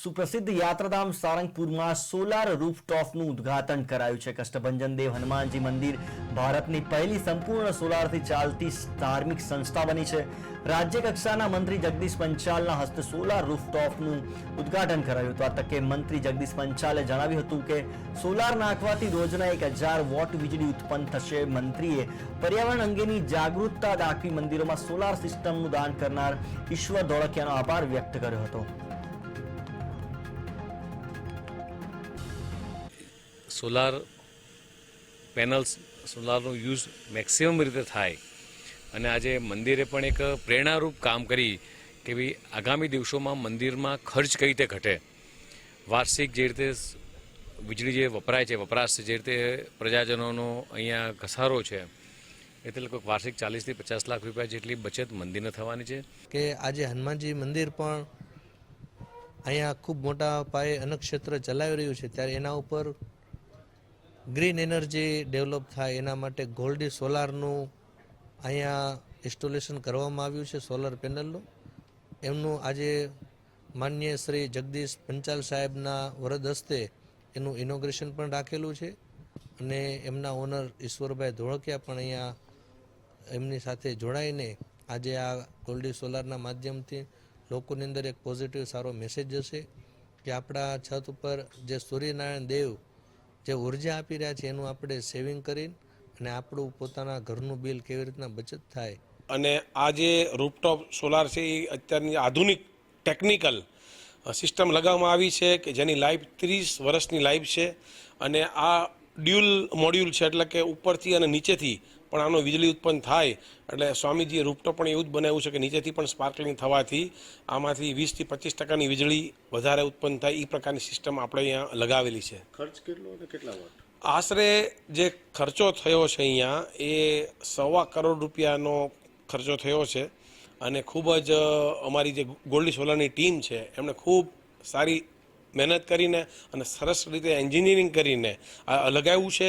સુપ્રસિદ્ધ યાત્રાધામ સારંગપુરમાં સોલાર રૂફટોપનું ઉદ્ઘાટન કરાયું છે। કષ્ટભંજન દેવ હનુમાનજી મંદિર ભારતની પહેલી સંપૂર્ણ સોલારથી ચાલતી ધાર્મિક સંસ્થા બની છે। રાજ્ય કક્ષાના મંત્રી જગદીશ પંચાલના હસ્તે સોલાર રૂફટોપનું ઉદ્ઘાટન કરાયું હતું। આ તકે મંત્રી જગદીશ પંચાલે જણાવ્યું હતું કે સોલાર નાખવાથી રોજના 1000 વોટ વીજળી ઉત્પન્ન થશે। મંત્રીએ પર્યાવરણ અંગેની જાગૃતતા દાખવી મંદિરોમાં સોલાર સિસ્ટમનું દાન કરનાર ઈશ્વર ધોળકિયાનો આભાર વ્યક્ત કર્યો હતો। સોલાર પેનલ્સ સોલારનો યુઝ મેક્સિમમ રીતે થાય અને આજે મંદિરે પણ એક પ્રેરણારૂપ કામ કરી કે ભાઈ આગામી દિવસોમાં મંદિરમાં ખર્ચ કઈ રીતે ઘટે, વાર્ષિક જે રીતે વીજળી જે વપરાય છે, વપરાશ જે રીતે પ્રજાજનોનો અહીંયા ઘસારો છે, એટલે લગભગ વાર્ષિક 40 થી 50 લાખ રૂપિયા જેટલી બચત મંદિરને થવાની છે। કે આજે હનુમાનજી મંદિર પણ અહીંયા ખૂબ મોટા પાયે અન્નક્ષેત્ર ચલાવી રહ્યું છે, ત્યારે એના ઉપર ગ્રીન એનર્જી ડેવલપ થાય એના માટે ગોલ્ડી સોલારનું અહીંયા ઇન્સ્ટોલેશન કરવામાં આવ્યું છે, સોલર પેનલનું। એમનું આજે માનનીય શ્રી જગદીશ પંચાલ સાહેબના વરદ હસ્તે એનું ઇનોગ્રેશન પણ રાખેલું છે અને એમના ઓનર ઈશ્વરભાઈ ધોળકિયા પણ અહીંયા એમની સાથે જોડાઈને આજે આ ગોલ્ડી સોલારના માધ્યમથી લોકોની અંદર એક પોઝિટિવ સારો મેસેજ જશે કે આપણા છત ઉપર જે સૂર્યનારાયણ દેવ જે ઉર્જા આપી રહ્યા છે એનું આપણે સેવિંગ કરીને અને આપણું પોતાના ઘરનું બિલ કેવી રીતના બચત થાય। અને આ જે રૂફટોપ સોલાર છે એ અત્યારની આધુનિક ટેકનિકલ સિસ્ટમ લગાવવામાં આવી છે કે જેની લાઈફ 30 વર્ષની લાઈફ છે અને આ ડ્યુઅલ મોડ્યુલ છે, એટલે કે ઉપરથી અને નીચેથી પણ આનો વીજળી ઉત્પન્ન થાય। એટલે સ્વામીજીએ રૂફટોપ પણ એવું જ બનાવ્યું છે કે નીચેથી પણ સ્પાર્કલિંગ થવાથી આમાંથી 20 થી 25% વીજળી વધારે ઉત્પન્ન થાય એ પ્રકારની સિસ્ટમ આપણે અહીંયા લગાવેલી છે। ખર્ચ કેટલો અને કેટલા વોટ? આશરે જે ખર્ચો થયો છે અહીંયા એ 1.25 કરોડ રૂપિયાનો ખર્ચો થયો છે અને ખૂબ જ અમારી જે ગોલ્ડી સોલારની ટીમ છે એમણે ખૂબ સારી મહેનત કરીને અને સરસ રીતે એન્જિનિયરિંગ કરીને આ લગાવ્યું છે।